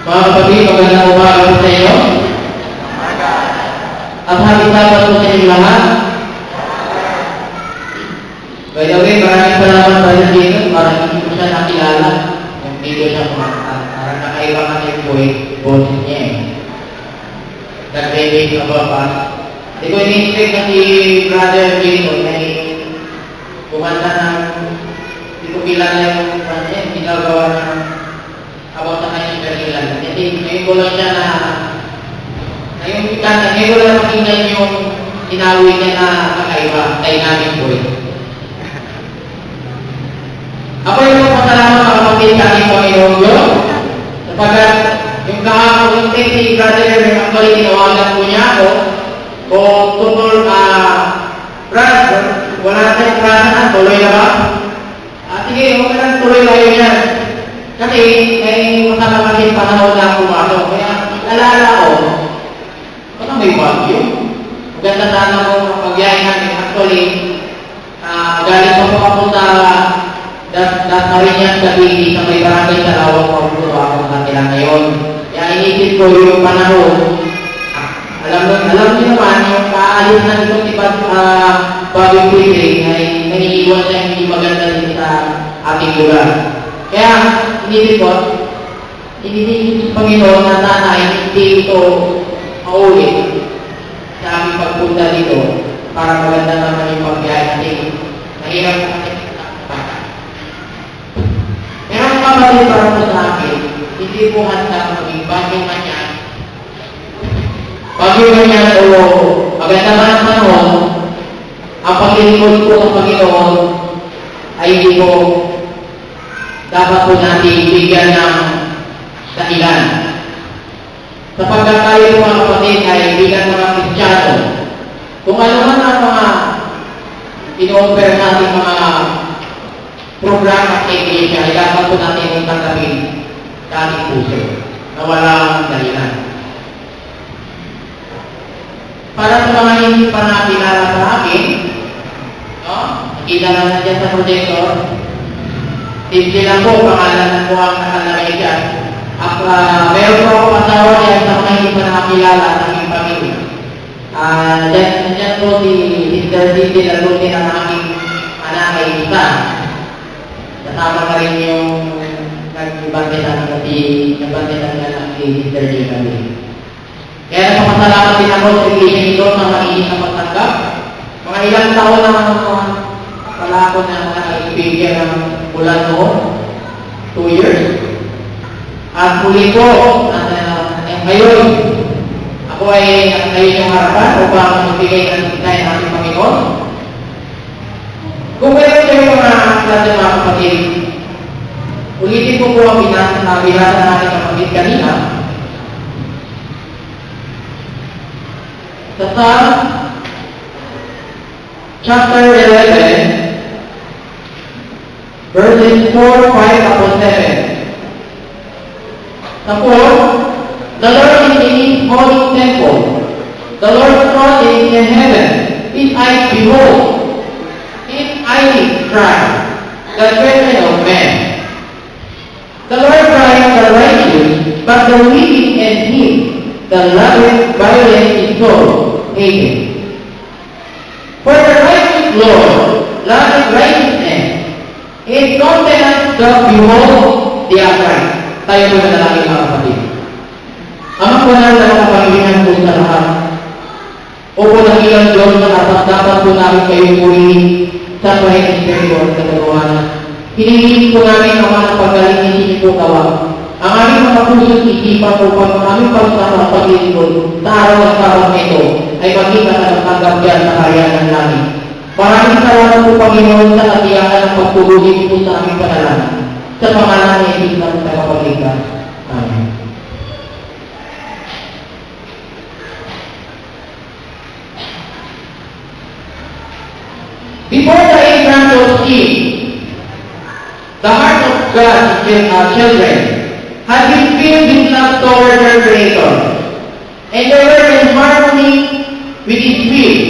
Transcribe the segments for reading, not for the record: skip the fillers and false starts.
Mga kapatid, magandang umaga po sa inyo. At happy Sabbath po sa inyo lahat. By the way, maraming salamat sa inyo dito para hindi ko siya nakilala. Yung video siya kumakanta. Parang nakaiba kasi po yung boses niya eh. Nag-debate na ba pa? Hindi ko in-expect na si Brother Jason na kumanta ng hindi ko kilala yung ginagawa ng about sa kanyang kanilan. Kasi ngayon ko lang siya ngayon ko lang pakinggan yung sinawin niya na kakaiba, dynamic voice. Ako yung magpasalamat mga kapatid sa aking Panginoon Diyos, sapagkat yung kahapon yung si Brother Herman, actually tinawagan po niya ako, o tungkol, Brad, wala tayong prasahan, tuloy na ba? Sige, huwag ka lang tuloy kayo yan. Kasi may masama kasi panahon na pumasok. Kaya alala ko, parang may bagyo. Maganda sana mo pagbiyahe namin. Actually, galing pa po ako sa Dasmariñas Cavite sa may barangay sa Lawang Paulo ako sa kanila ngayon. Kaya inisip ko yung panahon. Alam niyo naman, yung kaalis na ito si Bobby Friedrich ay naniiwan siya hindi maganda din sa ating lugar. Kaya, inisip ko sa Panginoon na sana hindi ito maulit sa aming pagpunta dito para maganda naman yung pagbiyahe natin. Mahirap natin. Pero ang kapatid para po sa akin, hindi po handa maging bagay man yan. Bagay man yan o maganda man ang panahon, ang paglilingkod po sa Panginoon ay hindi po dapat po natin bigyan ng dahilan. Sapagkat tayo mga kapatid ay bilang mga Kristiyano, kung ano man ang mga ino-offer natin mga programa sa iglesia, ay dapat po natin yung tanggapin sa ating puso na walang dahilan. Para sa mga hindi pa nakilala sa akin, nakita na dyan sa projector, simple lang po, pangalan po ang nakalagay dyan. Meron po akong asawa dyan sa mga hindi pa nakakilala at aking pamilya. Dyan po si Sister Cindy Lalutin ang aking anak ay isa. Kasama ka rin yung nagbantisan kasi nagbantisan nga lang si Sister Cindy. Kaya napakasalamat din ako sa iglesia nito na mainit na pagtanggap. Mga ilang taon na wala ako na nag-speaker ng mula noon, 2 years. At muli po, ngayon, ako ay ngayon yung harapan upang magbigay ng sigay ng ating Panginoon. Kung meron kayo mga klase mga kapatid, ulitin ko po ang binasa natin kapatid kanina. Sa Psalm chapter 11, verses 4, 5, up to 7. Tapos, the Lord is in His holy temple. The Lord's throne is in heaven. His eyes behold. His eyes cry, the children of men. The Lord cries the righteous, but the wicked and him that loveth violence in soul, hate him. For the righteous Lord loveth righteousness. His countenance doth behold the upright. Tayo po na lalaki mga kapatid. Amang banal na mga Panginoon po sa lahat. Opo ng ilang Diyos na dapat po namin kayong purihin sa buhay ng Espiritu at katotohanan. Hinihingin po namin ang mga paggaling hindi po gawa. Ang aming mga puso't isipan upang ang aming pagsama paglilingkod sa araw at araw nito ay maging nakatanggap dyan sa karyanan namin. Maraming salamat po Panginoon sa katiyakan ng pagpulugin po sa aming panalangin. Sa pangalan ni Jesus na tagapagligtas. Amen. Before the Abraham was Eve, the heart of God's children had been filled with love toward their Creator, and they were in harmony with His will.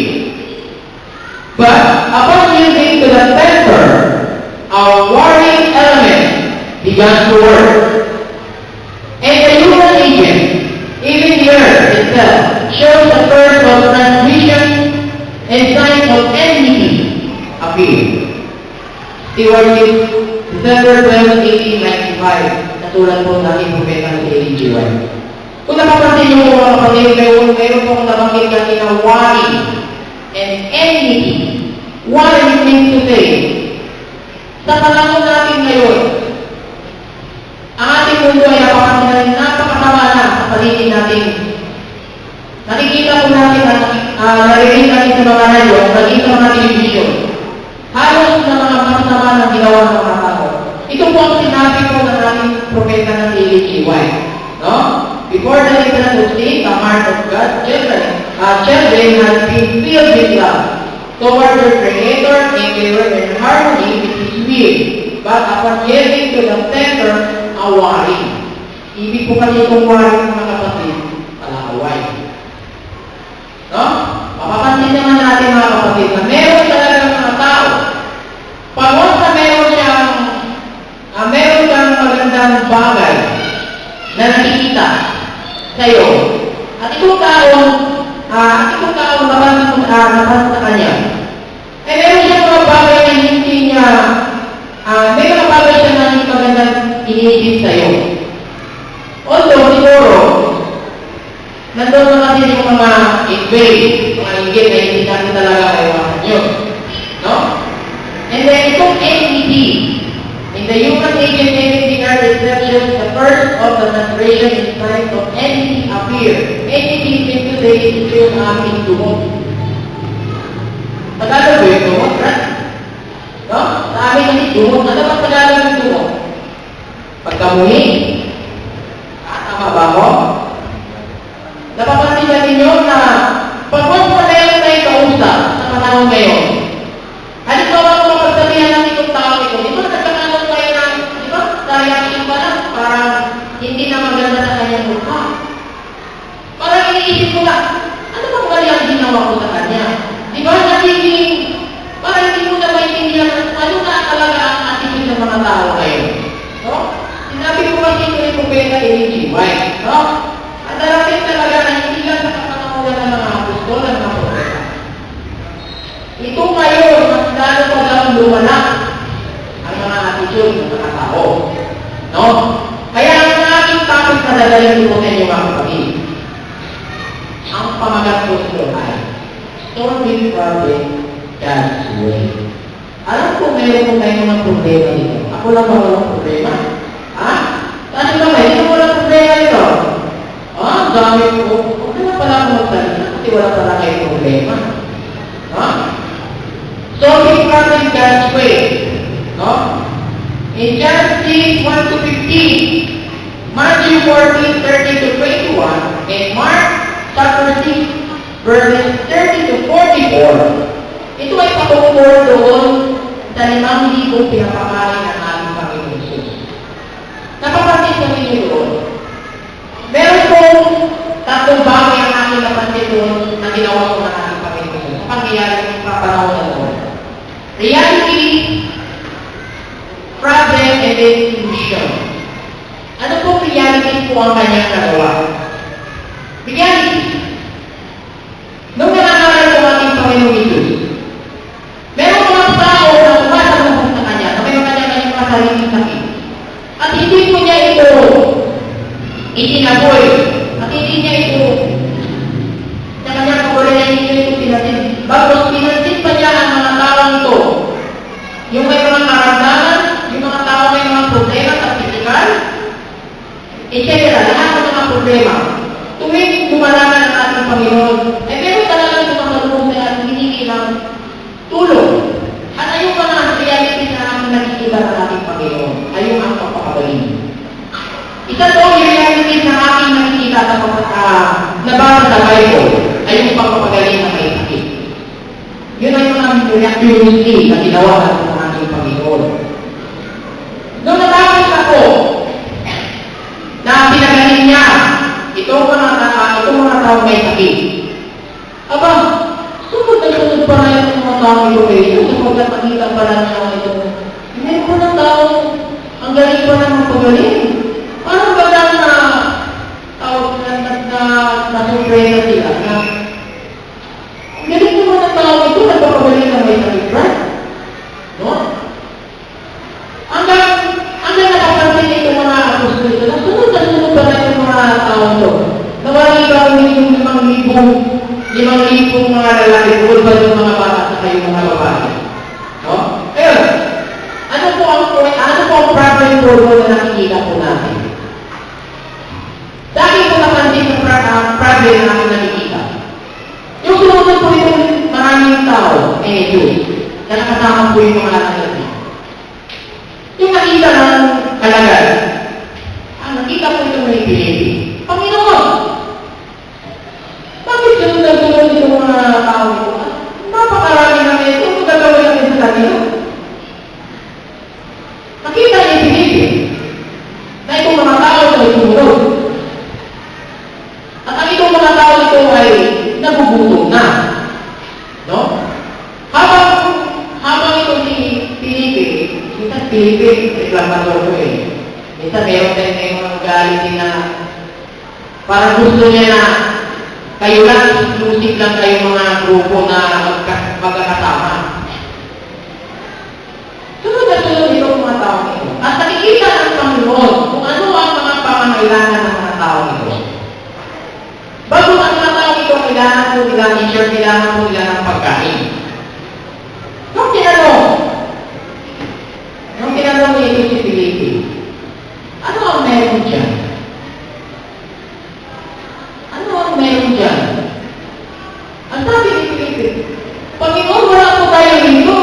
But upon yielding to the temper, a warring element began to work. And the human stewardship, December 12, 1895. Natulad po ng ating propeta ng Ellen G. White. Kung napapansin niyo mga kapatid, mayroon pong nabanggit natin na worry and enmity. What are you mean to say? Sa panahon natin ngayon, ang ating mundo ay napakasama na sa paligid natin. Nakikita po natin at narinig natin sa mga radyo, narinig sa mga television. Halos na mga masama na ginawa ng mga tao. Ito po ang sinabi po ng ating propeta ng Ellen G. White. No? Before the Israel was saved, the heart of God's children had been filled with love toward their Creator, and they were in harmony with His will. But upon yielding to the center, a worry. Ibig po kasi itong worry, mga kapatid, palakaway. No? Mapapansin naman natin, mga kapatid, na meron talagang mga tao. Pag once na meron kang magandang bagay na nakikita sa'yo, at itong taong napansin sa kanya, eh meron siyang mga bagay na hindi niya, may mga bagay siya na hindi magandang iniisip sa'yo. Although, siguro, nandun na kasi yung mga inggit na hindi natin talaga maiwasan yun. No? And then, itong enmity, in the human age and enmity are deceptions, the first of the transgression in signs of enmity appear. Enmity is today is yung aming dumot. Tagalog ba yung dumot, right? No? Sa amin kasi dumot. Ano ba Tagalog yung dumot? Pagkamuhi? Tama ba mo? Napapansin natin yun na pag-once na meron tayong kausap sa panahon ngayon, halimbawa kung mapagsabihan natin itong tao ito, di ba nagkakaroon tayo ng, di ba, reaction pa lang, parang hindi na maganda sa kanyang mukha. Parang iniisip ko lang, ano bang mali ang ginawa ko sa kanya? Di ba, nagiging, parang hindi mo na maintindihan ano na talaga ang attitude ng mga tao ngayon. No? Sinabi ko kasi ito yung propeta Ellen G. White. No? Ang darating talaga na hindi lang sa kapanahonan ng mga apostol ng mga propeta. Ito ngayon, mas lalo pa lang lumalak ang mga attitude ng mga tao. No? Kaya ang aking topic na dadaling ko sa inyo mga kapatid, ang pamagat ko ito ay solving problem God's way. Alam ko mayroon po tayo ng problema dito. Ako lang ba walang problema? Ha? Kasi ba may hindi walang problema dito? Ang dami ko. Huwag na pala ako magsalita kasi wala pala kayong problema. Ha? Solving problem God's way. No? In John 6, 1-15, Matthew 14:30-21, and Mark chapter 6, verses 30-44, ito ay patungkol doon sa 5,000 pinapakain ng ating Panginoon Jesus. Napapansin sa inyo doon. Meron pong tatlong bagay ang aking napansin doon na ginawa ko ng ating Panginoon Jesus. Sa pangyayari ng panahon na doon. Reality, problem, and then solution. Ano pong reality po ang kanyang nagawa? Reality. Nung nangangaral ko ating Panginoon Jesus, meron mga tao na umasaluhan sa kanya na may kanyang mga sariling sakit. At hindi po niya ito itinaboy. At hindi niya ito sa kanyang kabulan na hindi niya ito pinasin. Bagos pinasin pa niya ang mga taong ito. Yung may mga karamdaman, yung mga tao may mga problema sa physical, etc. Lahat ng mga problema. Tuwing lumalaman ang ating Panginoon, eh meron talagang tumatalong sa ating hinihilang tulong. At ayun pa nga ang reality na aming nakikita ng ating Panginoon. Ayun ang pagpapagaling. Isa to ang reality na aking nakikita nabasa sa Bible. Ayun ang pagpapagaling na may sakit. Yun ay mga miraculously na ginawa ng ating Panginoon. Nung natapos ako na pinagaling niya itong mga tao may sakit. Aba, sunod na sunod pa na yung mga tao ito kayo. Sapagkat nakita pa lang siya ito. Hindi po ng tao, ang galing pa ng magpagaling. Parang ba lang na nasurpresa sila na ang galing naman ng tao ito, nagpapagaling na may sakit, right? No? pong mga lalaki, bukod ba yung mga bata sa kayo mga babae? No? Ayun, ano po ang problem po na nakikita po natin? Dahil po napansin sa problem na namin nakikita. Yung sumunod po yung maraming tao, Diyos, na nakasama po yung mga lalaki. Yung nakita ng kalagay, nakita po ito may pinili. Panginoon! Bakit sunod itong mga tao ito? Napakarami namin ito. Ito gagawin namin sa kanila. Nakita niya yung pinili. Na itong mga tao ito ay sumunod. At ang itong mga tao ito ay nagugutom na. No? Habang itong si Filipe, minsan Filipe, reklamador ko eh. Minsan meron tayo mga galing din na parang gusto niya na kayo lang, exclusive lang kayo mga grupo na magkakasama. Sunod na sunod itong mga tao nito. At nakikita ng Panginoon kung ano ang mga pangangailangan ng mga tao nito. Bago ang mga tao nito, kailangan po nila teacher, kailangan po nila ng pagkain. Nung tinanong nito si Filipe, ano ang meron dyan? Ano ang meron dyan? Ang sabi ni Filipe, Panginoon, wala po tayo rito.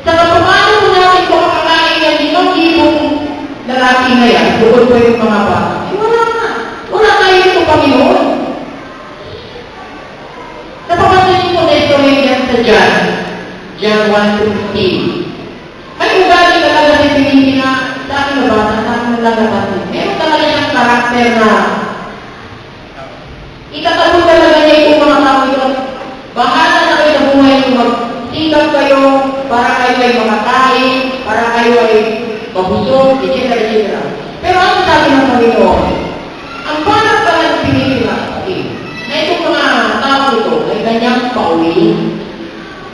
Saka paano po natin ito kakakain yan yung ibong lalaki na yan, bukod po yung mga bata. Wala na. Wala tayo ito, Panginoon. Napapansin niyo po na ito yan sa John 1:15. May ugali talaga si Filipe na sa akin na bata, sa akin na lalabasin. Meron talaga siyang karakter na ikatago talaga niya itong mga tao ito. Bahala na kayo sa buhay nyo, magsikap kayo para kayo ay makakain, para kayo ay mabusog, etc. Pero ano sabi ng Panginoon? Ang parang pala ng Filipe na itong mga tao ito ay kanyang pauwiin.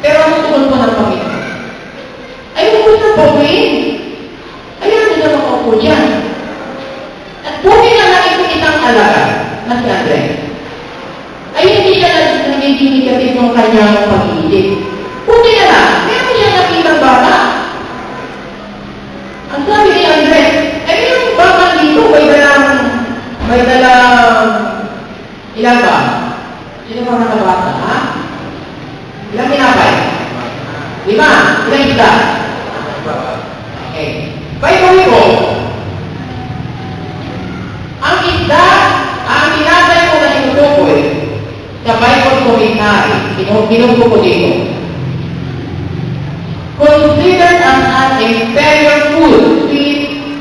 Pero ang tugon po ng Panginoon? Ayaw ko sa pauwiin. Ayaw ko na makaupo dyan. At buti na lang itong isang alaga na si Andres. Ay hindi siya nagiging negative ng kanyang pag-iisip. Buti na lang, meron siya nakitang bata. Ang sabi ni Andres, ay mayroong bata dito, may dalang ilan ba? Sino ba mga bata, ha? Ilang pinapay? 5. Ilang isda? Okay. By the way po, ang isda, ang pinapay ko na sinutukoy sa Bible commentary, binungko ko dito. Considered as an inferior food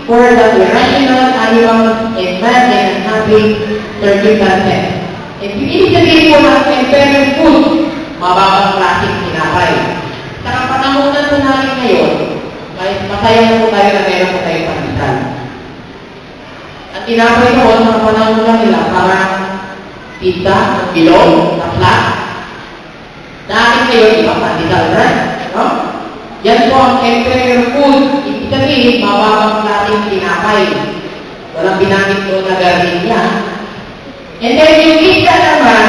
for the irrational animals and man in having circumstances. Ibig sabihin po ng inferior food, mababang klaseng tinapay. Sa kapanahonan po natin ngayon, masaya na po tayo na meron po tayo pandesal. At tinapay noon, mga panahon lang nila, parang pizza, bilog, tapla. Dahil ngayon, iba pandesal na. No? Yan po ang inferior food. Ibig sabihin, mababang klaseng tinapay. Walang binamit doon na garin niya. And then yung pizza naman,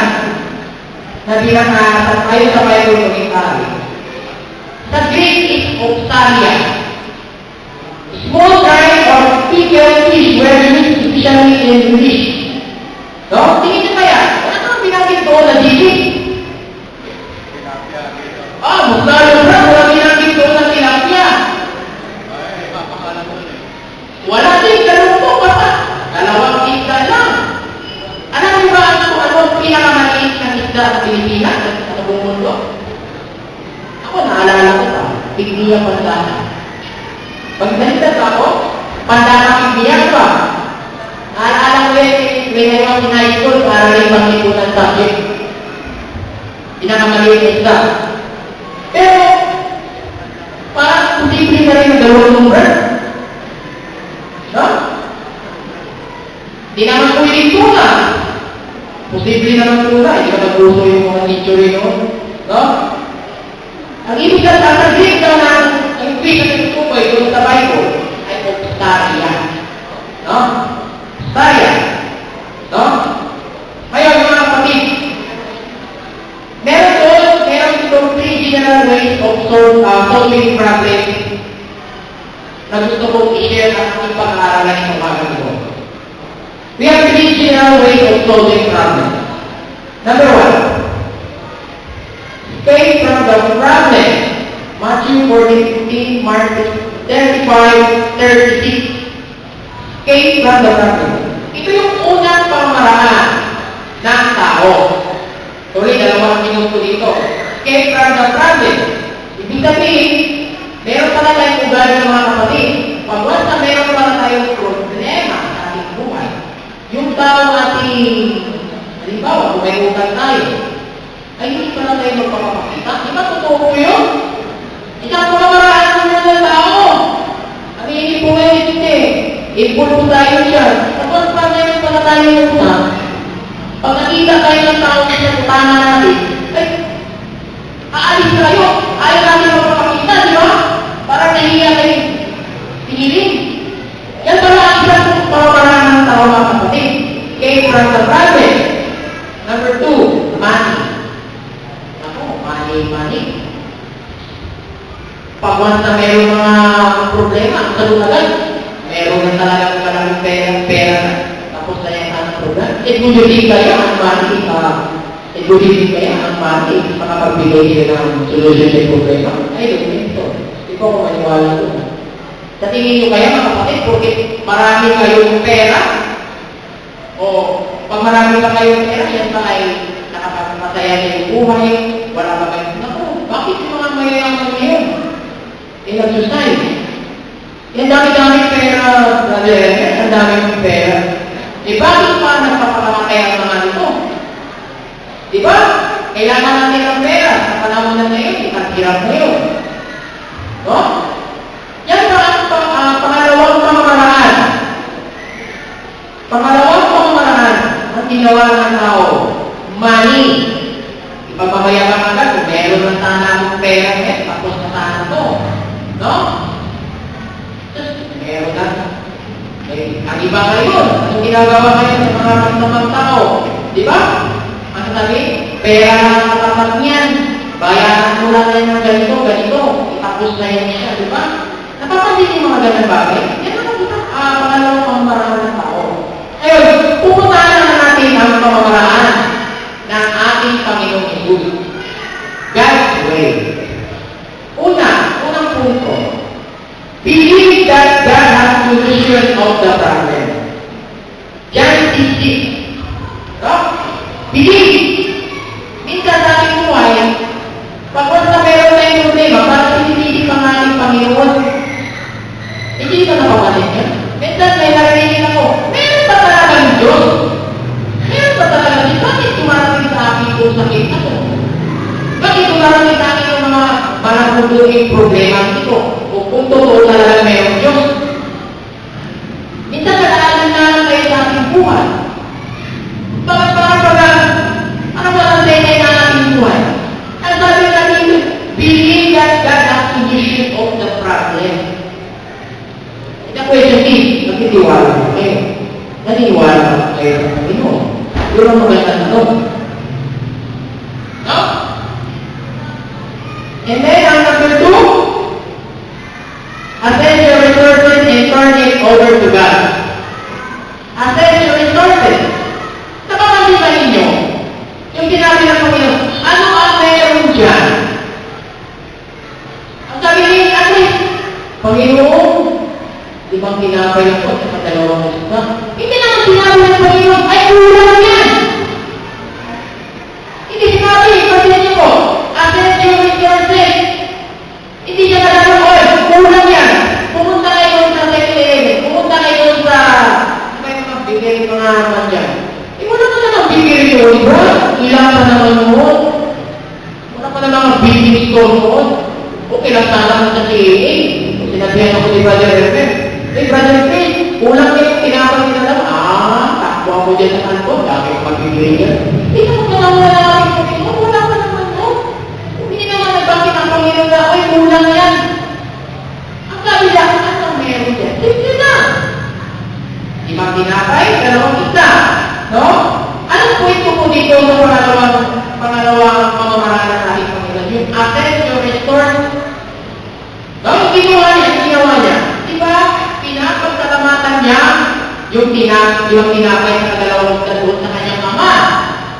na bilang ayon sa Bible commentary, sa Greek is opsalia. Small kind of pickled fish were used especially in English. No? Tingin niyo kaya, wala nang binamit doon na sisig. Musalo na, wala binamit doon na tilapia. Wala din, ganun po pa. Dalawang isda lang. Alam niyo ba ano pinakamaliit ng isda sa Pilipinas at sa buong mundo? Ako naalala ko pa, pigniya pandana. Pag nalitas ako, pandana pigniya pa. Naalala ko may ngayon in high school para rin pag-ipunan subject. Pinakamaliit na isda. Pero, parang posible na rin ang dalawang number. No? Di naman po yung tuna. Posible naman tuna. Hindi ka nagpuso yung mga teacher noon. No? Ang ibig na sa Greek daw na ang Greek na tinutukoy doon sa Bible ay opsaria. No? Opsaria. No? Ngayon mga kapatid, general ways of solving problems na gusto kong i-share ang ating pag-aaralan ng umaga ito. We have 3 general ways of solving problems. Number 1, escape from the problem. Matthew 14:15, Mark 35:36. Escape from the problem. Ito yung unang pamamaraan ng tao. Sorry, dalawang minuto dito. Escape from the problem. Ibig sabihin, meron pala tayong ugali ng mga kapatid. Pag once na meron pala tayong problema sa ating buhay, yung tao ating, halimbawa, kung may utang tayo, ay hindi pala tayo magpapakita. Di ba totoo po yun? Isang pamamaraan naman ng tao. Aminin po ngayon hindi. Ipon po tayo siya. Tapos pa meron pala tayo ng utang, pag nakita tayo ng tao sa utama natin, ay, aalis tayo. Ayaw natin magpapakita, di ba? Para nahiya kayo. Tingilin. Yan pala ang isang pamamaraan ng tao, mga kapatid. Escape from the problem. Number 2, money. Ako, money. Pag once na meron mga problema, sa lunagan, meron na talagang maraming pera na. Tapos na yan ang problema. Ibulibig kaya ang money. Ibulibig kaya ang money. Makapagbigay sila ng solution sa problema. Ay, doon ito. Hindi ko maniwala doon. Sa tingin nyo kaya, mga kapatid, porque marami kayong pera, o pag marami pa kayong pera, yan pa ay nakapagpasaya sa yung buhay, wala pa kayo. Naku, bakit yung mga mayayaman ngayon? Nag-suicide. Yan dami-dami pera, ang dami pera. Bakit pa nagpapakamatay ang mga ito? Diba? Kailangan natin ng pera. Sa panahon na ngayon, ipaghirap ngayon. No? Yan pa ang pangalawang pamamaraan. Pangalawang pamamaraan ang ginawa ng tao. Money. Ipagpapayaman agad kung meron na sana akong pera, tapos na sana ito. No? Meron na. Ang iba ngayon, anong ginagawa kayo sa mga magsamang tao? Di ba? Ang sabi, pera na nakatapat niyan. Bayaran mo lang yan ng ganito. Itapos na yan siya, di ba? Napapansin yung mga ganang bagay. Yan ang pangalawang pamamaraan ng tao. Ngayon, pupuntahan na natin ang pamamaraan ng ating Panginoong Hesus. God's way. Unang punto. Believe that God has solution of the problem. John 16. No? Believe. Minsan sa ating buhay, pag na meron tayong problema, parang sinilili pa ng ating Panginoon. Hindi ito napapalit niya. Minsan may narinig ako, meron pa talaga ng Diyos. Meron pa talaga ng Diyos. Bakit tumarating sa akin kung sakit ako? Bakit tumarating sa akin yung mga marapulunging problema dito? O kung totoo talaga mayroong Diyos. Minsan nalaanan na lang kayo sa ating buhay. Bakit ano ba ang denay na ating buhay? Ang sabi natin, believe that God has solution of the problem. The question is, nagtitiwala mo kayo. Naniniwala mo kayo sa Panginoon. Yun ang magandang tanong. No? And then, ang number 2, assess your resources and turn it over to God. Assess your resources. Napapansin ba ninyo? Yung sinabi ng Panginoon, ano ang meron dyan? Ang sabi niya, Panginoon, di bang tinapay ako sa dalawang isa? Hindi naman sinabi ng Panginoon, ay kulang yan! Hindi sinabi, pansin niyo po, assess your resources. Hindi siya talagang, kulang yan. Pumunta kayo sa 7-Eleven. Pumunta kayo sa, may mga bigay mga naman dyan. Wala ka naman bigay yun, di ba? Ilang ka naman yun. Wala ka naman bigay store yun. Okay lang sana ka sa CAA. Sinabihan ako ni Brother Hermes. Brother Hermes, kulang kayo tinapay nila lang. Takbo ako dyan sa kanto. Dami ko magbibigay yan. Hindi naman ka naman wala namin Panginoon. Wala ka naman yun. Hindi naman nagbangkit ang Panginoon na, kulang yan. Sabi lang, anong meron yan? Simple na. Limang tinapay, dalawang isda. No? Anong kwento po dito sa pangalawang pamamaraan ng ating Panginoon? Yung assess your limang tinapay sa dalawang doon sa kanyang ama.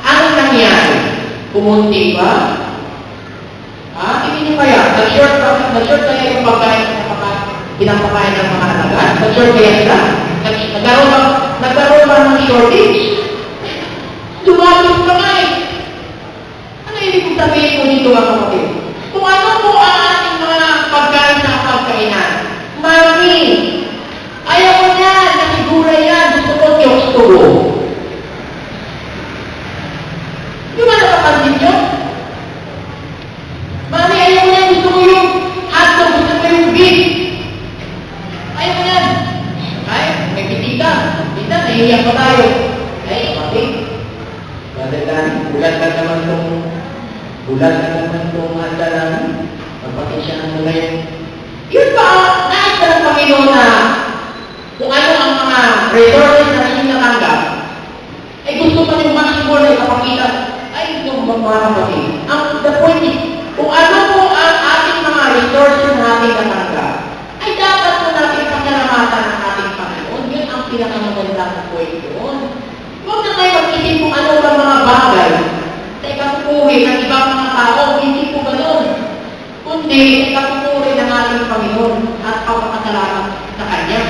Anong nangyari? Pumunti ba? Tingin niyo kaya, nag-short kaya yung pagkain na pinapakain ng mga alaga? Nag-short kaya sila? Nagkaroon ba ng shortage? Lumapit ka nga eh. Ano ibig kong sabihin ko dito mga kapatid? Kung ano po ang ating mga pagkain na pagkainan, mami, ayaw ko yan, nakigura yan, gusto ko tiyos tubo. Di ba nakapansin nyo? Mami, ayaw ko yan, gusto ko yung hotdog, gusto ko yung beef. Ayaw ko yan. Ay, may bisita. Bisita, nahihiyak pa tayo. Ay, kapatid. Bulan na naman itong handa namin. Magpakisya na muna yun. Yun ba, nais ka ng Panginoon na kung ano ang mga resources na inyong natanggap, ay gusto pa yung maximum na ipapakita. Ay, ito mga kapatid. The point is, kung ano po ang ating mga resources na ating natanggap, ay dapat po natin pagkalamatan ng ating Panginoon. Yun ang pinakamagandang point doon. Huwag na kayo mag-isip kung ano ba mga bagay sa ikapupuri ng ibang mga tao. Hindi po ganoon. Kundi, ikapupuri ng ating Panginoon at pagpapasalamat sa Kanya.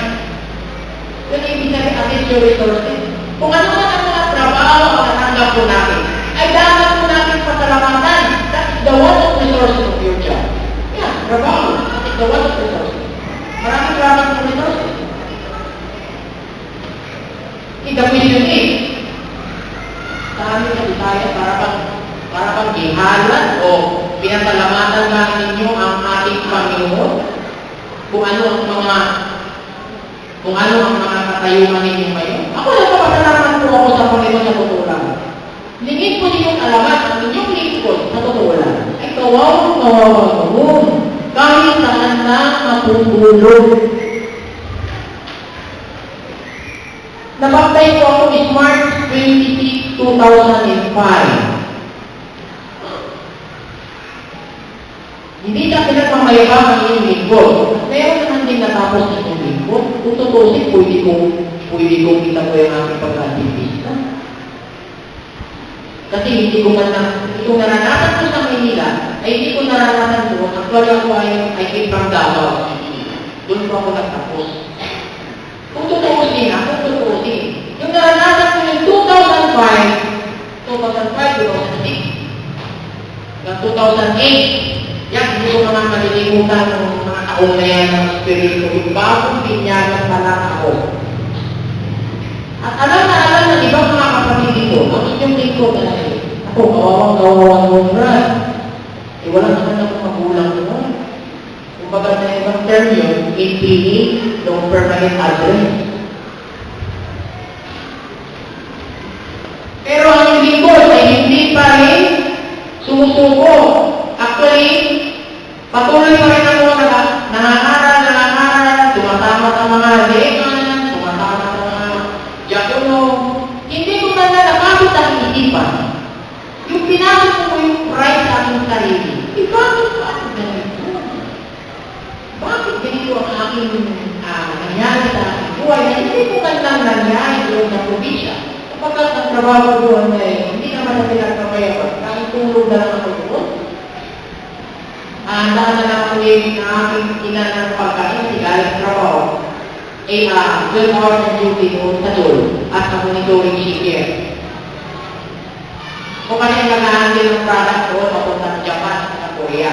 Yun ang ibig sabihin natin yung resources. Kung ano man ang mga trabaho ang natanggap po natin, ay dapat po natin pasalamatan. That is the one of resources of your job. Yeah, trabaho. That is the one of resources. Maraming salamat ng resources. The question is, sa amin sa Bisaya, para bang gihalan o pinasalamatan lang ninyo ang ating Panginoon kung ano ang mga katayuman ninyo ngayon. Ako nagpapasalamat po ako sa Panginoon sa totoo lang. Lingin po ninyong alamat ang inyong lingkod sa totoo lang. Ay kawawa mo. Kahit saan na matutulog. Nabaptay ko ako is March 26, 2005. Hindi na pinagmamayabang ang inyong lingkod. Meron naman din natapos sa inyong lingkod. Kung tutusin, pwede kong kita ko yung aking pagkatipista. Kasi hindi ko naranasan ko sa Manila, ay hindi ko naranasan ko. Actually ako ay came from Davao. Doon po ako nagtapos. Kung tutusin, yung naranasan ko yung 2005, 2006, ng 2008, yan, hindi ko naman malilimutan ng mga taong na yan ng Espiritu. Yung bagong binyagan pa lang ako. At alam na ibang mga kapatid dito, ang inyong lingkod na rin. Ako, kawawang mo, Brad. Wala naman ako magulang doon. Kumbaga na ibang term yun, APA, no permanent address. Pero ang lingkod ay hindi pa rin sumusuko. Actually, patuloy pa rin ako nangangaral, tumatama sa mga leman, tumatama sa mga diakono. Hindi ko na nakakot ang isipan. Yung pinasok ko yung pride sa aking sarili. Bakit ba ako ganito? Bakit ganito ang aking nangyari sa aking buhay na hindi ko man lang nangyari doon sa probinsya? Kapag ang trabaho doon hindi naman na pinagpapayawan. Kahit tulog na lang ako doon. Dahil na lang ako yung aking ina ng pagkain, si galing trabaho. 12 hours of duty doon sa doon at sa monitoring shift. Kung kanya nag-handle ng product doon, papunta sa Japan, sa Korea.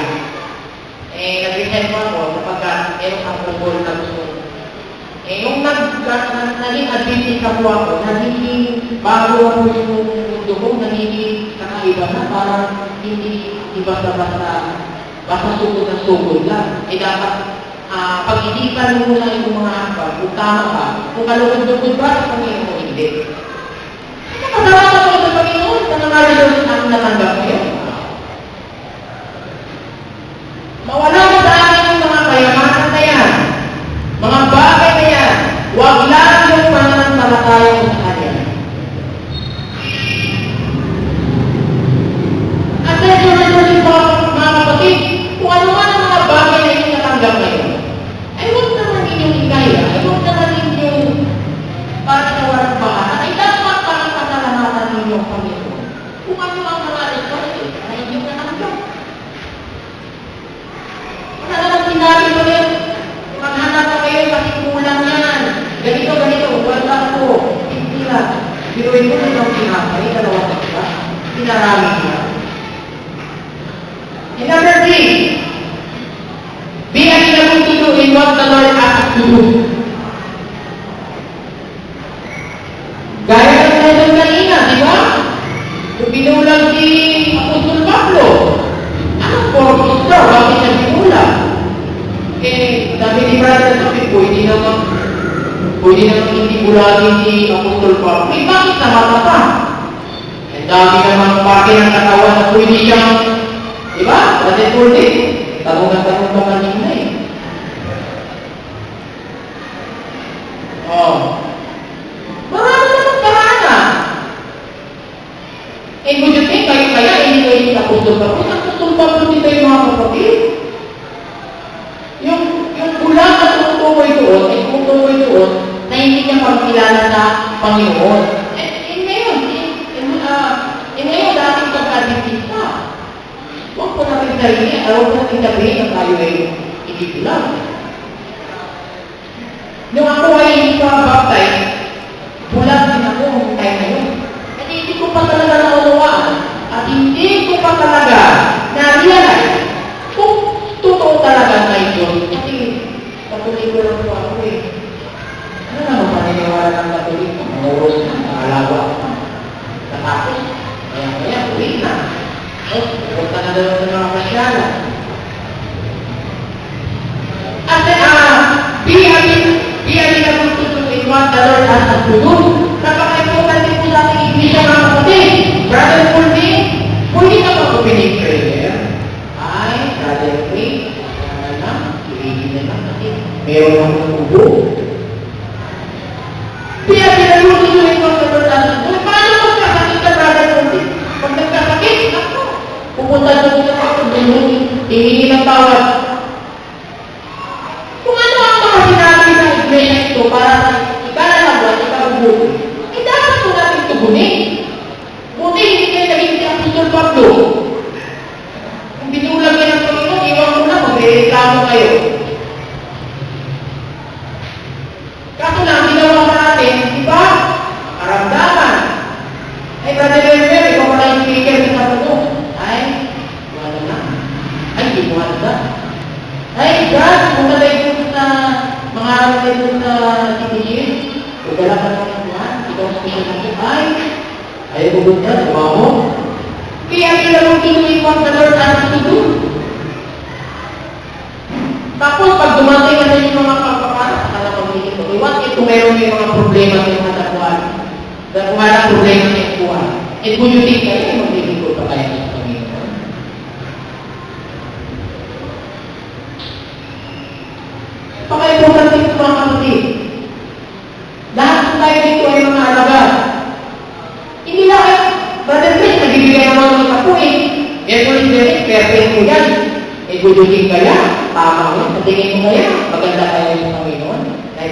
Nag-resign mo ako sapagkat meron ang pugol na gusto. Yung naging advantage na po ako, nagiging bago ako yung mundo ko, nagiging kakaiba na parang hindi basta sugod na sugod lang. Dapat pag-isipan mo muna yung mga hambal, kung tama ka, kung kalugod-lugod ba sa Panginoon o hindi. Nakasalamat ako sa Panginoon sa mga resources na natanggap ngayon. Mawala mo sa akin yung mga kayamanan na yan, mga bagay na yan, huwag lang yung pananampalataya mo sa Kanya. At sa resources mga kapatid, kung ano man ang mga bagay na inyong natanggap ngayon, ay huwag naman inyong ikaya, ay huwag naman inyong para sa walang bahay. Biruin mo na yung kinakay, dalawang pagka, pinarami niya. And number 3, be able to do in what the Lord asks to do. Gaya ng natin kanina, di ba? Kung binulang si Apostol Pablo, anong purpose daw? Bakit niya binulang? Sabi ni Brother Sophie, pwede naman hindi bulagin si Apostol Pablo. Bakit namata pa? Ang dami naman pake ng katawan na pwede siyang, di ba? Brother Pulde, tanong pa kanina eh. Marami naman karana. And would you think, kaya hindi si Apostol Pablo? Apostol Pablo dito yung mga kapatid. Yung bulang na tumutukoy doon, na hindi niya pagkilala sa Panginoon. Ngayon, dating pagkadipista. Huwag po natin sarili, huwag natin sabihin na tayo ay hindi bulang. Nung ako ay hindi pa baptize, bulang din ako ng time na yun. At hindi ko pa talaga naunawaan at hindi ko pa talaga na-realize kung totoo talaga na Diyos. Kasi patuloy ko lang po ako eh. Ano naman paniniwala ng Katolik? Mamuros na, nakalawa ako. Natapos, kaya uwi na. Pupunta na daw sa mga kasyala. At be able to do in what the Lord has us to do. Napaka-important din po sa ating iglesia mga kapatid. Brother Pulde, pwede ka mag-opening prayer. Ay, Brother Pulde, kiligin na lang kasi meron akong ubo. Be able to do in what the Lord has us to do. Paano magkakasakit ka, Brother Pulde? Pag nagkasakit, ako, pupunta doon sa ako, hihingi ng tawad. Kung ano ang mga sinabi ng iglesia ito para ikalalabuan, ikalubuti, dapat po natin tugunin. Buti hindi kayo naging si Apostol Pablo. Kung binulang kayo ng Panginoon, iwan mo na, magre-reklamo kayo. Kaso lang, ginawa pa natin, di ba? Karamdaman. Ay, Brother Berber, ikaw pala yung speaker sa Panginoon. Ay, wala na. Ay, di mo na. Ay, God, kung nalay po sa mga nalay po sa citizen, pagdala ka naman ng buwan, ikaw ang special na po, ayaw ko doon na, diba mo? Kaya kailangan tinuloy mo ang Lord as to do. Tapos, pag dumating na yung mga kapapara, akala pag-iisip ko, iwan, kung meron yung mga problema sa mga tapuan, kung wala problema sa ikuan, kung you think kayo, mag-iisip ko pa kaya sa Panginoon. Paka-importante ito mga kapatid. Lahat ng tayo dito ay mga alagad. Hindi lang ay, Brother Chris, nagbibigay naman ng kapuin. Kaya pwede mo yan. Guduhin kaya, tama mo. Sa tingin mo kaya, maganda tayo sa Panginoon. Dahil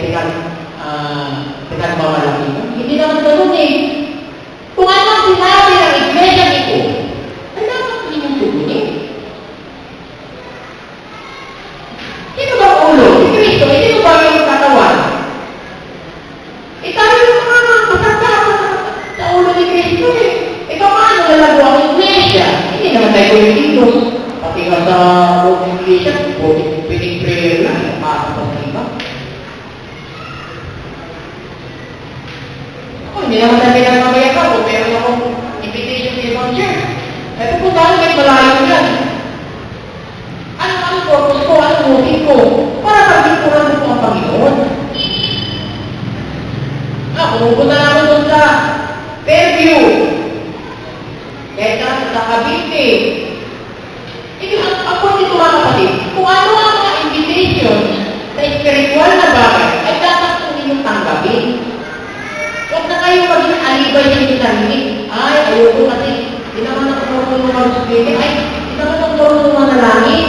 pinagmamalaki mo. Hindi naman ganun eh. Kung ano ang sinabi ng iglesia ito, ay dapat hindi mo tugunin. Sino ba ang ulo? Si Kristo, sino ba yung katawan? Tayo yung mga masagda sa ulo ni Kristo eh. Paano lalago ang iglesia? Hindi naman tayo politikus. Pati nga sa buong iglesia, pining prayer lang, pasok sa iba. Hindi naman tayo pinagmamaya ka, kung meron akong invitation sa ibang church. Pero kung saan may malayo yan. Ano purpose ko? Ano motive ko? Para pag-ikuran mo ang Panginoon. Pumupunta naman doon sa Fairview. Kahit na sa Cavite. Ang point ito mga kapatid, kung ano ang mga invitation sa spiritual na bagay, ay dapat po ninyong tanggapin. Huwag na kayo maging alibay ng sarili. Ay, ayoko kasi, di naman ako marunong mag-speaker. Ay, di naman ako marunong manalangin.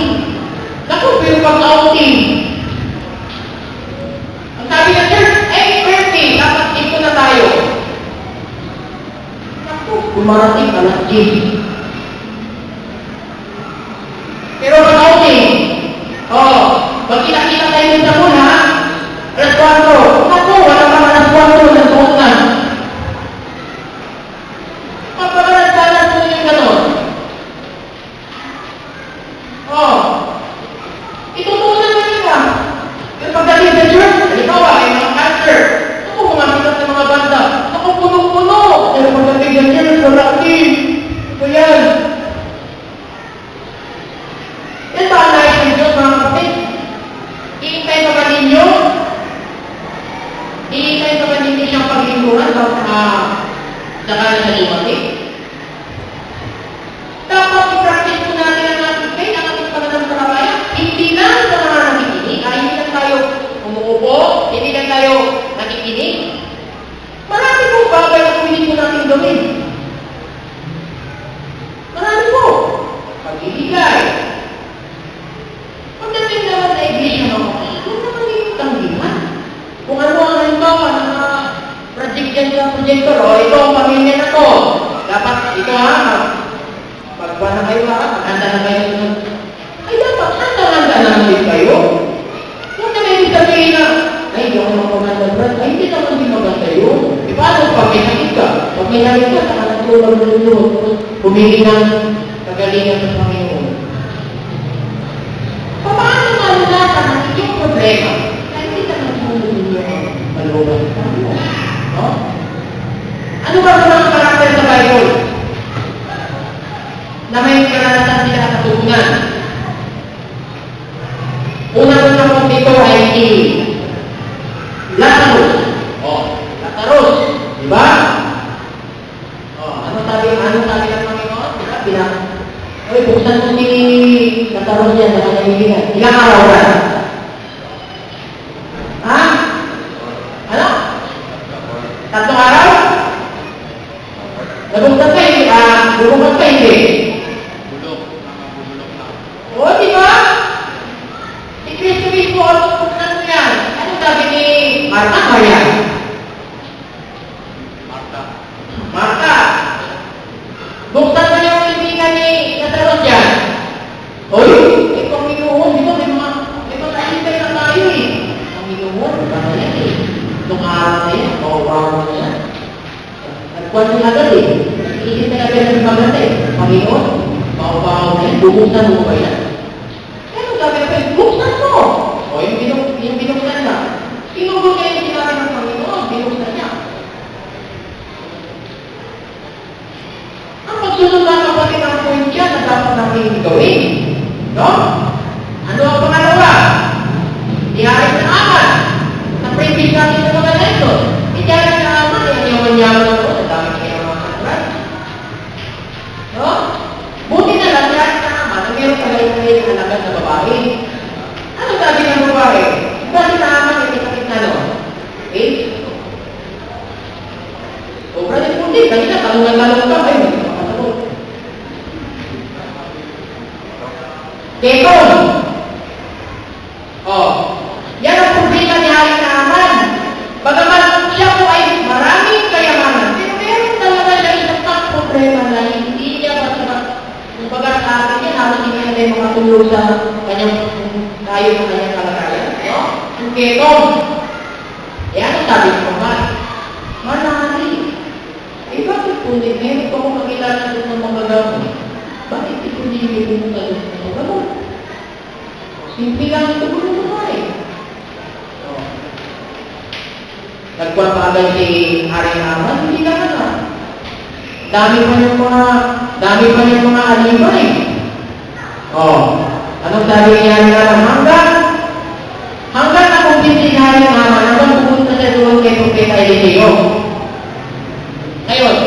Naku, pero pag-outing. Ang sabi ng church, birthday, dapat ito na tayo. Naku, kumarating alas 10. Pero pag-outing, pag kita-kita tayo sa muna, alas 4. Naku, wala pa alas 4, nagsuot na. Umuupo, hindi lang tayo nakikinig. Marami po bagay na pwede po natin gawin. Marami po. Pag-ibigay. Pagdating naman sa iglesia mo, doon naman yung tanggihan. Kung ano ang halimbawa ng project dyan sa projector, ito ang pamilya na to. Dapat ito pagba na kayo handa na kayo. Ay dapat handa naman din kayo. Kung na may sabihin na, ay hindi ako magpaganda, Brad. Ay hindi naman din maganda yun. E paano pag may sakit ka? Pag may sakit ka, saka nagtulog ng lulunod, humingi ng kagalingan sa Panginoon. Paano malulatan ang inyong problema? Ay hindi ka nagtulog yung malubat sa Panginoon. No? Ano ba ang mga karakter sa Bible? Na may karanasan sila sa katutunan. Unang-una po dito ay si Lazarus. Lazarus. Diba? Ano sabi ng Panginoon? Diba? Buksan mo si Lazarus yan sa kanyang ibigan. Ilang araw na? Ha? Ano? 3 araw? Nabuksan ka hindi? Bubuksan ka hindi? Diba? Si Kristo mismo ang buksan mo yan. Ano sabi ni Marta? Marta. Buksan mo yung ibigan ni Lazarus yan. Panginoon, di ba may mga hintay na tayo Panginoon, baka yan Itong araw na yan, mawawawa na yan. Nagkuhan yung agad Iisip na agad ng maganda Panginoon, mawawawa na yan, bubuksan mo ba yan? Kaya sabi na buksan mo! Yung binuksan na. Sinugod niya yung sinabi ng Panginoon, binuksan niya. Ang pagsunod na kapatid ang point yan na dapat natin gawin. No? Ano ang pangalawa? Iharin ng aman. Sa previous natin sa mga lesson. Iharin ng aman, yung manyaman ako, sa dami kayo mga katuran. No? Buti na lang, iharin ng aman, na meron pala yung alagad na babae. Ano sabi ng babae? Dahil na aman, yung sakit na no? Brother Pundi, kanina, talungan-talungan ka, ay, Keton. Yan ang problema ni Hari Naaman. Bagaman siya po ay maraming kayamanan, pero meron talaga siya isang problema na hindi niya kumbaga sa akin yan, halos hindi niya tayo makatulog sa kanyang tayo ng kanyang kalagayan. Yung Keton. Yan ang sabi ko, Manali. Bakit po din? Meron pa akong makilala doon ng mga gamot. Bakit ito hindi pumunta doon ng mga gamot? Simple lang ito po ng mga Nagkuhan pa agad si Hari Naaman, hindi naman Dami pa yung mga alibay. Anong sabi ni Hari Naaman? Hanggang nakumpin si Hari Naaman, hanggang pupunta siya doon kay Propeta Eliseo. Ngayon,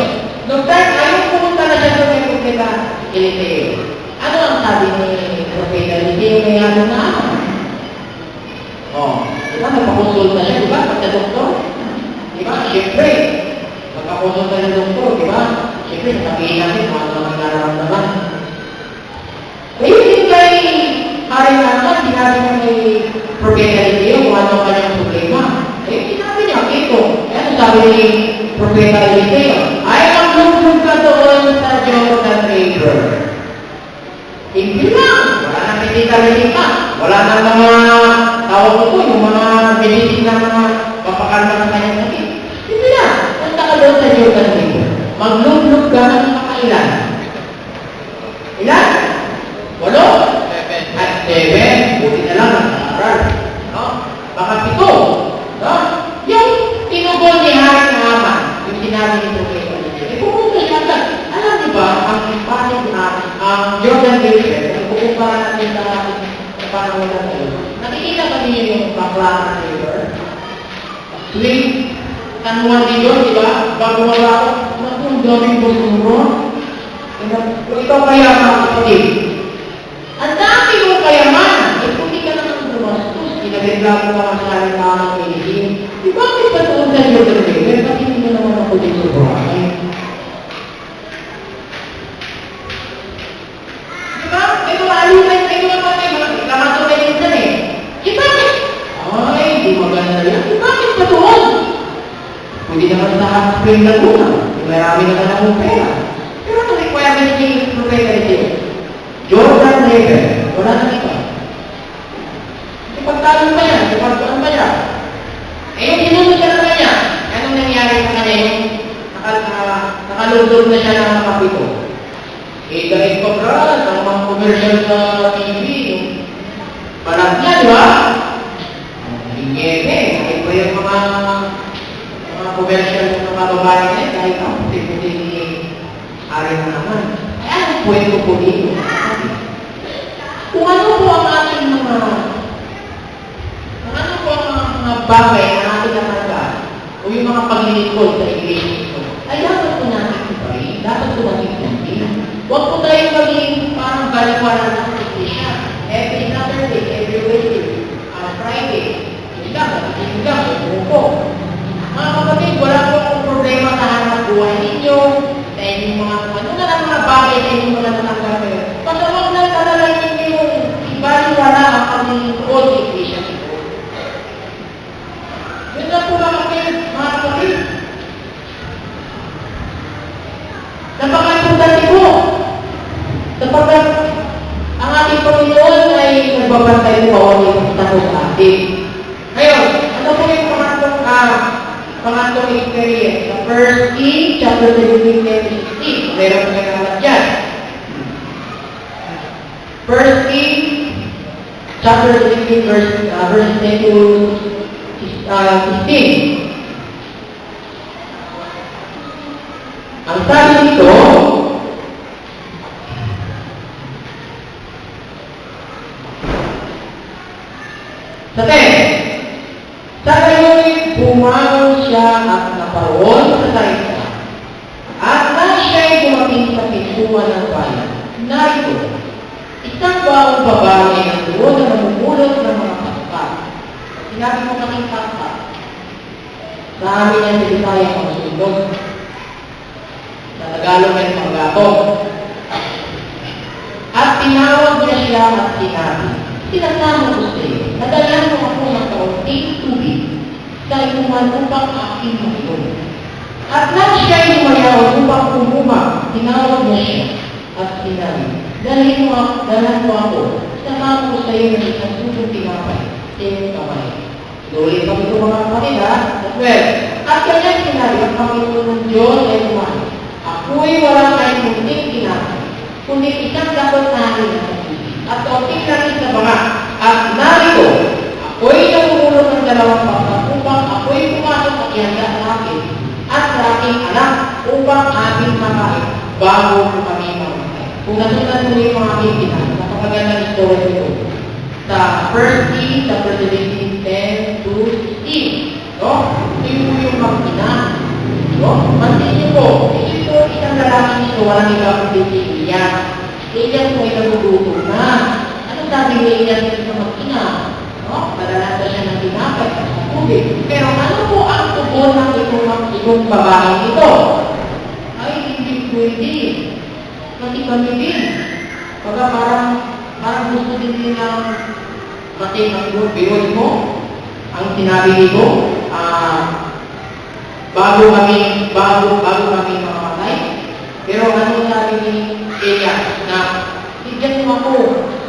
nung time, ayaw pumunta na siya doon kay Propeta Eliseo. Ano ang sabi ni Propeta Eliseo kay Hari Naaman? Diba, nagpakonsulta siya, diba, pagka-doktor? Diba, siyempre, magpakonsulta ng doktor, diba? Siyempre, sasabihin natin kung ano naman nararamdaman. Kaya din kay Hari Naaman, sinabi niya kay Propeta Eliseo kung ano kanyang problema. Sinabi niya, ito. Kaya sabi ni Propeta Eliseo, ay maglulog ka doon sa Jordan River. Hindi lang. Wala nang medika. Wala nang mga tawag ko yung mga medicine na mga mapakalma sa kanyang sakit. Hindi lang. Punta ka doon sa Jordan River. Maglulog ka ng makailan. Ilan? 8? At 7. Buti na lang ang aral. Baka 7. Yung tinugol ni Hari Naaman, yung sinabi ni Propeta Eliseo, pumunta siya agad. Alam niyo ba, ang impanin natin, ang Jordan River, kung kukumpara natin sa panahon na ito, nakikita ba niyo yung Baclaran River? Tuwing tanuan din yun, di ba? Bago wala ako, ang daming bumuro. Kung ikaw kayaman, kapatid, ang dami mong kayaman, kung hindi ka naman gumastos, pinagreklamo ka sa Hari Naaman Pwede naman sa Spring Laguna. Marami naman akong pera. Pero ang requirement ni Propeta Eliseo, Jordan River, wala na ito. Ipagtalon pa yan, ipagtalon pa yan. Eh, yung sinunod siya naman niya, anong nangyari sa kanya yung nakalundog na siya ng mga kapito? Eh, dahil pa brad, ang mga commercial sa TV, yung palag niya, di ba? Ingebe, kahit pa yung mga commercial ng mga babae niya, kahit ang puti-puti ni Ari na naman. Kaya anong kwento po dito? Kung ano po ang ating mga bagay na ating natandaan o yung mga paglilingkod sa iglesia ito, ay dapat po natin iparin, dapat po natin iparin. Huwag po tayo maging parang baliwanan ng iglesia. Every Saturday, every Wednesday, Friday, po. Mga kapatid, wala po akong problema sa hanap buhay ninyo, dahil yung mga mga bagay na hindi mo na natanggap kayo. Basta huwag lang talalagin ninyo yung ibaliwala ang paglilingkod sa iglesia ito. Yun lang po mga kapatid. Napaka-importante po. Sapagkat ang ating Panginoon ay nagbabantay po ang mga tanong sa atin. Ngayon, ano po yung pangatlong experience? Sa 1 Kings, chapter 17, verse 16. Meron po nagkalat dyan. 1 Kings, chapter 17, verse 10 to 16. Ang sabi nito, sa 10, sa gayon bumangon siya at naparoon sa salita. At na siya'y dumating sa pintuan ng bayan. Narito, isang bawang babae ang doon na namumulot ng mga pakpak. Sinabi mo kaming pakpak. Sa amin ang Bisaya ang sundot. Sa Tagalog ay panggatong. At tinawag niya siya at sinabi, sinasama ko sa iyo, nadalan mo ako ng kaunting tubig sa inuman upang aking makinom. At nang siya'y lumayaw upang umuma, tinawag niya siya at sinabi, dalhin mo ako, sama ko sa iyo ng isang subong tinapay sa iyong kamay. Tuloy pa ito mga kapatid ha? At kanyang sinabi, ang Panginoon ng Diyos ay lumayo. Ako'y walang kahit munting tinapay, kundi isang dapat namin na tubig. At kaunting langit sa banga. At narito, ako'y namumulot ng dalawang pakpak upang ako'y pumasok at ihanda sa akin at sa aking anak upang aming makain bago ko kami mamatay. Kung nasundan mo yung mga aking napakagandang istorya nito. Sa 1 Kings, chapter 17, 10 to 16. No? Ito yung mag-ina. No? Pansin niyo po, ito isang lalaki nito, walang iba kung hindi iyan. Iyan po ay nagugutom na. Ano sabi ni iyan dito sa mag-ina? No? Padalasa siya ng tinapay at sa tubig. Pero ano po ang tugon ng itong babae ito? Ay, hindi pwede. Kasi kami din. Baga parang gusto din nilang kasi binuhin mo ang sinabi nito, bago kami makamatay. Pero ano sabi ni Elias na bigyan mo ako,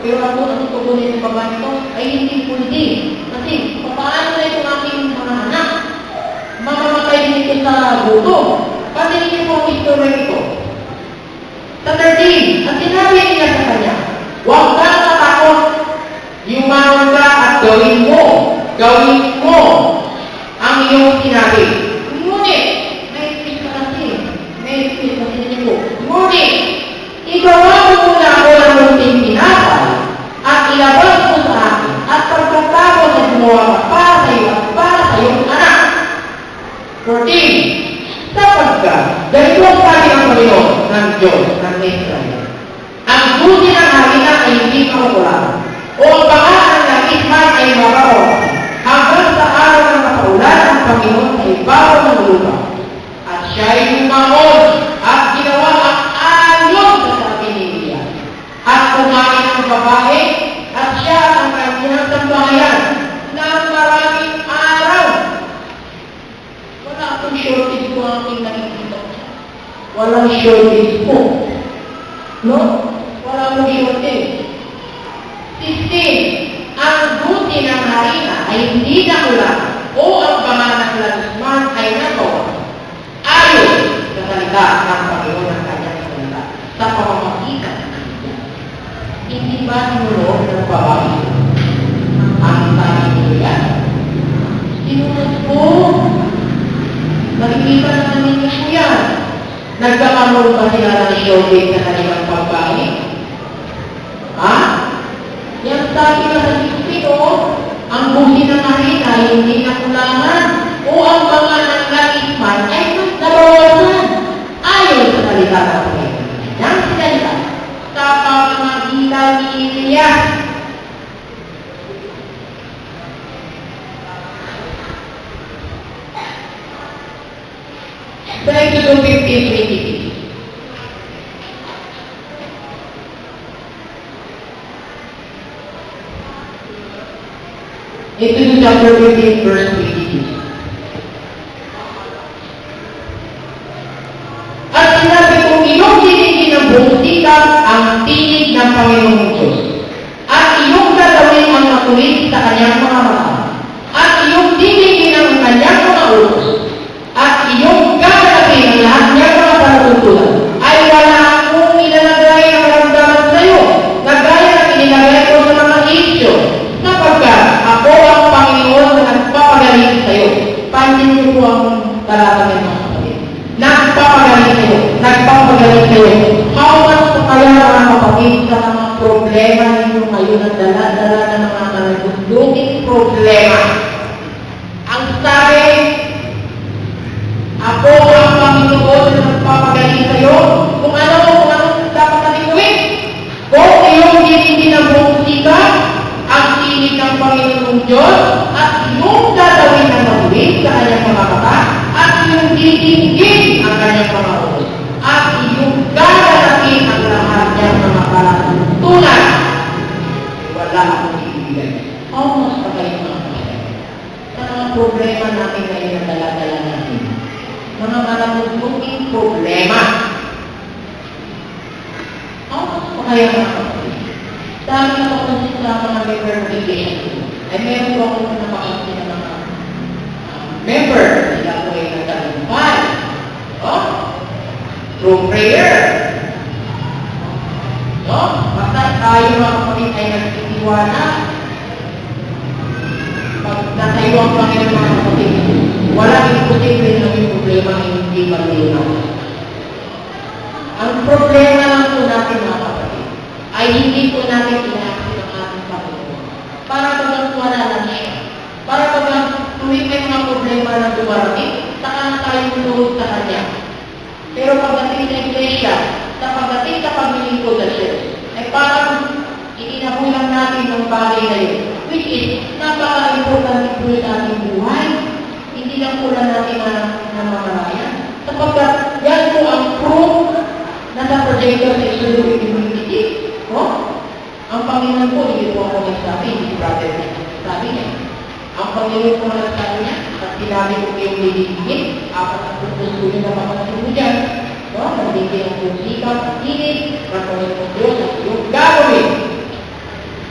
pero ako ang tutugunin ng babae nito ay hindi pwede. Kasi paano na itong aking mga anak? Mamamatay din ito sa gutom. Kasi hindi po ang istorya ito. Sa 13, ang sinabi niya sa kanya, huwag kang matakot, yumaon ka at gawin mo ang iyong sinabi. Ngunit, may isip kasi niyo. Ngunit, igawa mo muna ako ng munting tinapay at ilabas mo sa akin at pagkatapos na gumawa ka para sa iyo at para sa iyong anak. 14. Sapagkat, ganito ang sabi ng Panginoon ng Diyos ng Israel. Ang buti ng harina ay hindi makukulang, o ang baka ng lakisman ay mababaw, hanggang sa araw ng makaulan ng Panginoon sa ibabaw ng lupa. At siya ay lumangon at ginawa ang ayon sa sabi ni Elias. At kumain ang babae at siya ang kanyang tambahayan ng maraming araw. Wala akong sure walang shortage po. No? Wala mong shortage. 16. Ang buti ng harina ay hindi nakulang o ang panganak lalusman ay nagawa. Ayon sa salita ng Panginoon ng kanyang salita sa pamamagitan ng kanya. Hindi ba sinulog ng babae ang sabi niyo yan? Sinulog po. Nakikita naman ninyo po yan. Nagkakamol ba sila ng shortage sa kanilang pagkain? Ha? Yan sabi na sa Diyos, ang busi ng harina ay hindi nakulangan o ang mga nanglaisman ay mas nabawasan. Ayon sa salita ng Panginoon. Yan salita sa pamamagitan ni Elias. Sa Exodus 15:26. Exodus chapter 15, verse 26. At sinabi kong iyong tinigin ng buong sikap ang tinig ng Panginoong Diyos. At iyong gagawin ang makulit sa kanyang mga mata. At iyong tinigin ang kanyang mga utos. At iyong gagalapin ang lahat niyang mga panuntunan. Ay wala akong ilalagay ang karamdaman sa iyo na gaya ng inilagay ko sa mga Egyptyo. Sapagkat ako ang Panginoon na nagpapagaling sa iyo. Pansin niyo po ang talata ng mga kapatid. Nagpapagaling sa iyo. Nagpapagaling sa iyo. How much pa kaya mga kapatid sa mga problema ninyo ngayon na dala-dala ng mga kanagundunging problema? Ang sabi, ako ang Panginoon na nagpapagaling sa iyo. Kung ano dapat natin gawin. Kung iyong hindi ng buong sikap, ang tinig ng Panginoong Diyos, at iyong gagawin ng mabulit sa kanyang mga mata, at iyong titinggin ang kanyang mga utos, at iyong gagalapin ang lahat niyang mga panuntunan. Wala akong ibigay. Almost pa kayo mga kapatid. Sa mga problema natin ngayon na dala-dala natin. Mga manamundunging problema. Almost pa kayo mga kapatid. Dahil napapansin sa mga member obligation ay meron po ako napapansin ng mga member. Sila po ay nagtagumpay. Through prayer. Basta tayo mga kapatid ay nagtitiwala. Pag natayo ang Panginoon mga kapatid, walang imposible na yung problema ay hindi malinaw. Ang problema lang po natin mga kapatid ay hindi po natin inaakit ang ating Panginoon. Para bagang wala lang siya. Para bagang tuwing may mga problema na dumarating, saka na tayo tulog sa Kanya. Pero pagdating sa iglesia, sa pagdating sa paglilingkod sa church, ay parang itinabulang natin ng bagay na yun. Which is, napaka-importante po sa ating buhay. Hindi lang po lang natin namamarayan. Sapagkat yan po ang proof na sa projector sa Exodus 15:26. Ang Panginoon po, hindi po ako nagsabi, hindi brother niya. Sabi niya, ang Panginoon po nagsabi niya, at sinabi ko kayong liligigit, apat ang purpose ko yung napapansin mo dyan. Nandigin ang iyong sikap, ang tinig, magpangin mo Diyos, at iyong gagawin.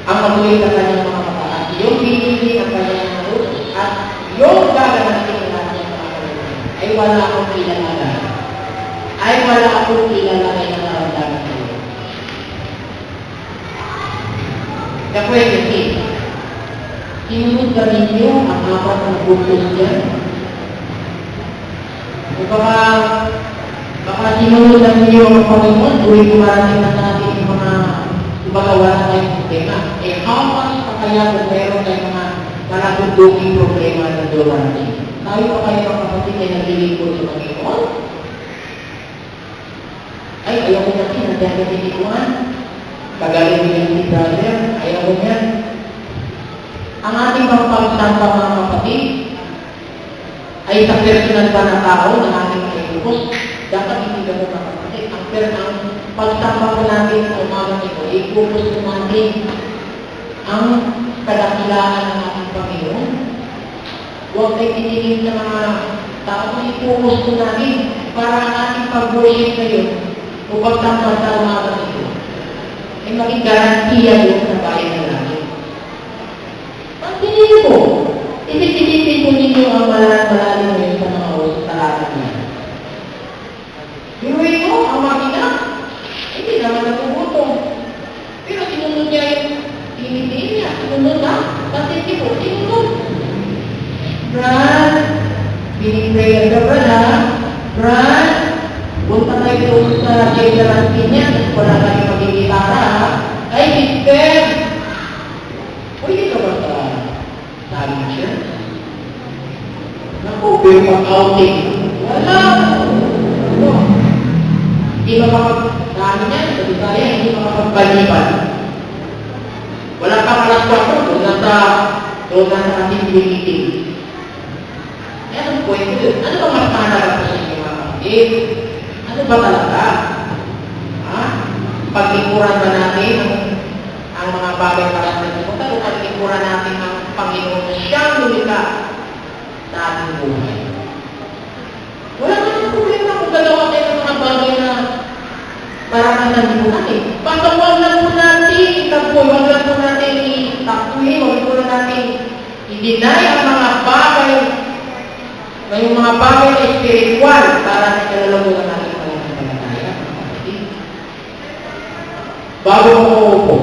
Ang matuloy sa kanyang mga mata, at iyong pinili ang kanyang mga utos, at iyong gagawin ang lahat niya mga kanyang. Ay wala akong ilalagay. Ay wala akong ilalagay na naramdaman sa iyo. The question is, sinunod ka ninyo ang apat ng bukos yan? O baka sinunod na ninyo ang Panginoon, tuwing kumarating na natin yung mga wala tayong problema. How much pa kaya kung meron tayong mga malagundunging problema na dumarating? Tayo pa kayo mga kapatid ay naglilingkod sa Panginoon? Ay, ayaw ko natin, nandiyan ka tinikuhan. Kagaling niya si brother, ayaw ko yan. Ang ating pagpagsampa mga kapatid ay sa personal ba na tao na ating maibukos, dapat hindi ka mga kapatid. Ang pagsampa ko natin sa umaga nito, ibukos ko natin ang kadakilaan ng ating Panginoon. Huwag tayo tinigil sa mga tao, ibukos ko natin. para ang ating pag-worship ngayon o pagtambal sa umaga ito ay maging garantiya doon sa bayan ng langit. Pansinin mo, isip-isipin po ninyo ang malalim ngayon sa mga oras sa talata niya. Biruin mo, ang makina, hindi naman natubutong. Pero sinunod niya yung tinitin niya, sinunod na, pansinin po, sinunod. Brad, pinipray ka ba na? Brad, punta tayo doon sa general niya, at wala tayo magigitara, ha? Ay, Mister! Pwede ka ba sa aming church? Naku, pero mag-outing. Wala! Hindi sa amin yan, sa Bisaya, hindi makapagpalipan. Wala ka alas 4, doon na sa ating meeting. Anong kwento yun? Ano ba mas mahalaga po sa inyo mga kapatid? Ano ba talaga? Ha? Paglikuran ba natin ang mga bagay para sa inyo? O paglikuran natin ang Panginoon na siyang lumika sa ating buhay? Wala naman problema kung gagawa tayo ng mga bagay na para kasalimutan eh. Basta huwag lang po natin itaboy, huwag lang po natin itakuhin, huwag po natin i-deny ang mga bagay na yung mga bagay na spiritual para sa kalalamunan natin pananampalataya. Bago ko po,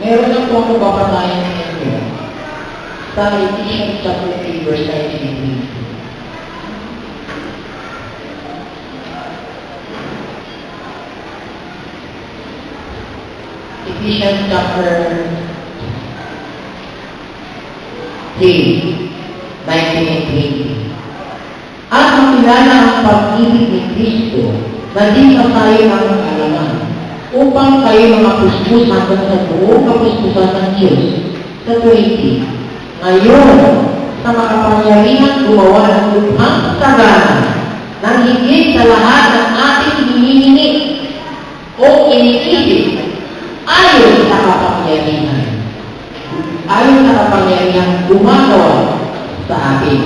meron na po ako papatayan ng inyo sa Ephesians chapter 3 verse 19. Ephesians chapter 3, 19 and 20. At makilala ang pag-ibig ni Kristo na di pa tayo ng alaman upang kayo makapuspos hanggang sa buong kapuspusan ng Diyos. Sa 20. Ngayon, sa makapangyarihan gumawa ng lubhang sagana nang higit sa lahat ng ating hinihingi o iniisip ayon sa kapangyarihan. Ayon sa kapangyarihan gumagawa sa atin.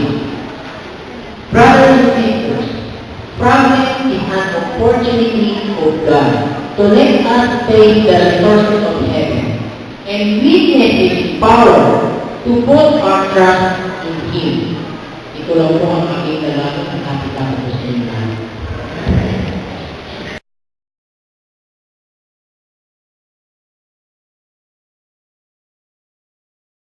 Brothers and sisters, providence is an opportunity of God to let us taste the resources of heaven and witness His power to put our trust in Him. Ito lang po ang aking dalangin at ating katapusin natin.